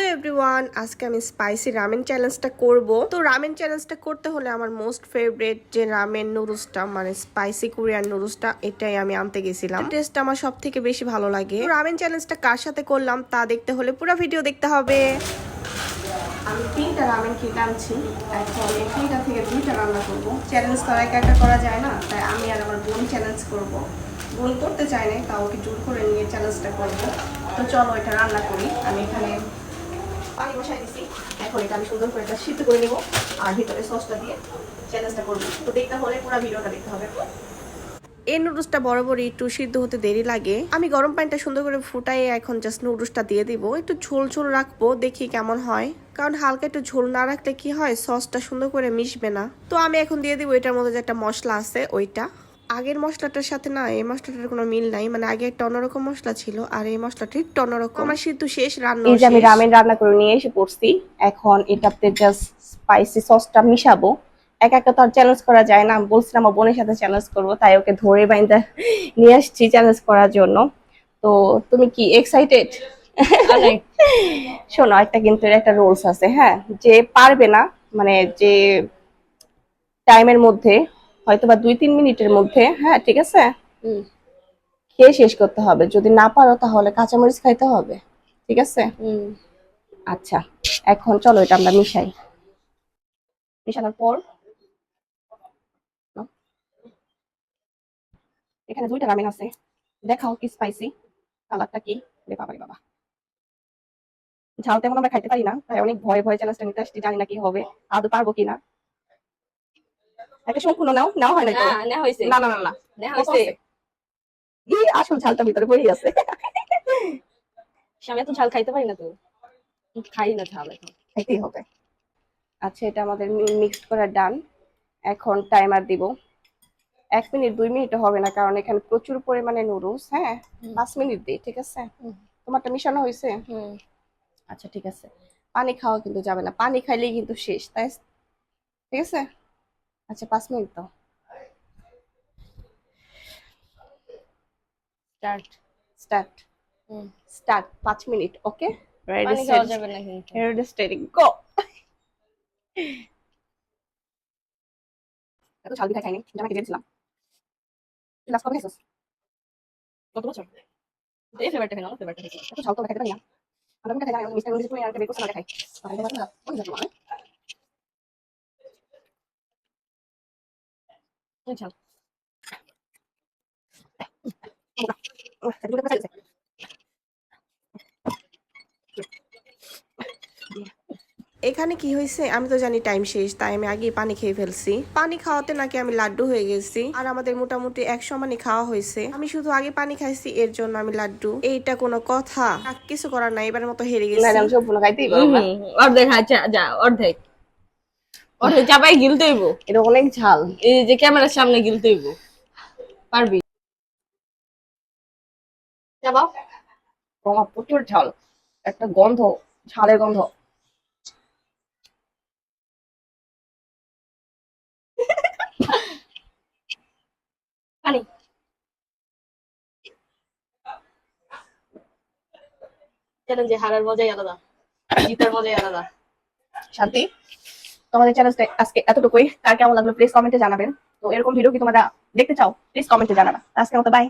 Hello everyone, আজকে আমি spicy ramen চ্যালেঞ্জটা করব। তো রামেন চ্যালেঞ্জটা করতে হলে আমার মোস্ট ফেভারিট যে রামেন নুডলসটা মানে স্পাইসি কোরিয়ান নুডলসটা এটাই আমি আনতে গেছিলাম। টেস্ট আমার সব থেকে বেশি ভালো লাগে। রামেন চ্যালেঞ্জটা কার সাথে করলাম তা দেখতে হলে পুরো ভিডিও দেখতে হবে। আমি 3টা রামেন কিনে আনছি, এখন এই 3টা থেকে 2টা রান্না করব। চ্যালেঞ্জ তো একা একা করা যায় না, তাই আমি আর আমার বোন চ্যালেঞ্জ করব। বোন করতে চাই না, তাও ওকে জোর করে নিয়ে চ্যালেঞ্জটা করব। তো চলো এটা রান্না করি। আমি এখানে পানি বসাই দিছি, এখন এটা আমি সুন্দর করে এটা সিদ্ধ করে নিব আর ভিতরে সসটা দিয়ে চ্যালেঞ্জটা করব। তো দেখতে হলে পুরো ভিডিওটা দেখতে হবে। এই নুডলসটা বরাবরই একটু সিদ্ধ হতে দেরি লাগে। আমি গরম পানিটা সুন্দর করে ফুটাই এখন জাস্ট নুডলসটা দিয়ে দিব। একটু ঝোল ঝোল রাখবো, দেখি কেমন হয়, কারণ হালকা একটু ঝোল না রাখলে কি হয় সসটা সুন্দর করে মিশবে না। তো আমি এখন দিয়ে দিব এটার মধ্যে যে একটা মশলা আছে ওইটা। আগের মশলাটার সাথে না এই মশলাটার কোনো মিল নাই, মানে আগে একটা অন্যরকম মশলা ছিল আর এই মশলাটা একটু অন্যরকম। আমার সিদ্ধ শেষ, রান্না এই যে আমি রামেন রান্না করে নিয়ে এসে পড়ছি। এখন এটাতে জাস্ট স্পাইসি সসটা মিশাবো। একা একা তো আর চ্যালেঞ্জ করা যায় না, বলছিলাম আমার বোনের সাথে চ্যালেঞ্জ করবো, তাই ওকে ধরে বাইন্দা নিয়ে আসছি চ্যালেঞ্জ করার জন্য। তো তুমি কি এক্সাইটেড? শোনো, একটা কিন্তু একটা রুলস আছে, হ্যাঁ, যে পারবে না মানে যে টাইমের মধ্যে হয়তো বা 2-3 মিনিটের মধ্যে, হ্যাঁ ঠিক আছে, খেয়ে শেষ করতে হবে। যদি না পারো তাহলে কাঁচামরিচ খাইতে হবে, ঠিক আছে? আচ্ছা, এখন চলো এটা আমরা মিশাই। মিশানোর পর এখানে 2টা রামেন আছে, দেখাও কি স্পাইসি, কালারটা কি। রে বাবা রে বাবা, ঝাল তেমন আমরা খাইতে পারি না, তাই অনেক ভয়ে ভয়ে চ্যালেঞ্জটা নিতে আসছি, জানি না কি হবে, আদৌ পারবো কিনা। একটা সম্পূর্ণ নাও, নাও হয় না তো? না হইছে, না না না না নেওয়া হইছে। আসল ঝালটা ভিতরে পড়ে আছে। আমি এত ঝাল খাইতে পারি না, তো খাই না ঝাল, এখন খাইতেই হবে। আচ্ছা, এটা আমাদের মিক্সড করা ডান। এখন টাইমার দিব। 1 মিনিট 2 মিনিট হবে না, কারণ এখানে প্রচুর পরিমাণে নুডলস। হ্যাঁ, 5 মিনিট দিই, ঠিক আছে? তোমারটা মিশানো হয়েছে? আচ্ছা ঠিক আছে। পানি খাওয়া কিন্তু যাবে না, পানি খাইলেই কিন্তু শেষ, তাই ঠিক আছে? আচ্ছা 5 মিনিট দাও। Start start start 5 minute. Okay, ready set যাবে না কিন্তু, রেডি স্টেডি গো। এত ঝাল দিতে খাইনি, জামাকে দিয়েছিলাম। লাস্ট কবে খাইছিস? কত বছর? এই ফ্লেভারটা খাই না, ফ্লেভারটা খাই। এত ঝাল তো খাইতে পারি না। আমরা কোনটা খাই না, মিস্টার নুডলস তুমি আর বের করছ না খাই। তাহলে বাবা কোন ঝাল মানে? কোন ঝাল? এগুলো খাইছে। এখানে কি হয়েছে আমি তো জানি টাইম শেষ, তাই আমি আগে পানি খেয়ে ফেলছি। পানি খাওয়াতে নাকি আমি লাড্ডু হয়ে গেছি, আর আমাদের মোটামুটি 1 সমানই খাওয়া হয়েছে। আমি শুধু আগে পানি খাইছি, এর জন্য আমি লাড্ডু। এইটা কোনো কথা? কিছু করার নাই, এবারের মতো হেরে গেছি। ম্যাডাম সবগুলো খাইতেই পারবো না। অর্ধেক আচ্ছা যা, অর্ধেক অর্ধেক চাপাই গিলতে হইব। এটা অনেক ঝাল, এই যে ক্যামেরার সামনে গিলতে হইব, পারবি? চাবাও। প্রচুর ঝাল, একটা গন্ধ, ঝালের গন্ধ। পানি চ্যালেঞ্জে হারার মজাই আলাদা, জিতার মজাই আলাদা। শান্তি, তোমাদের চ্যানেলটা আজকে এতটুকুই। কার কেমন লাগলো প্লিজ কমেন্টে জানাবেন। তো এরকম ভিডিও কি তোমরা দেখতে চাও প্লিজ কমেন্টে জানাবা। আজকের মতো বাই।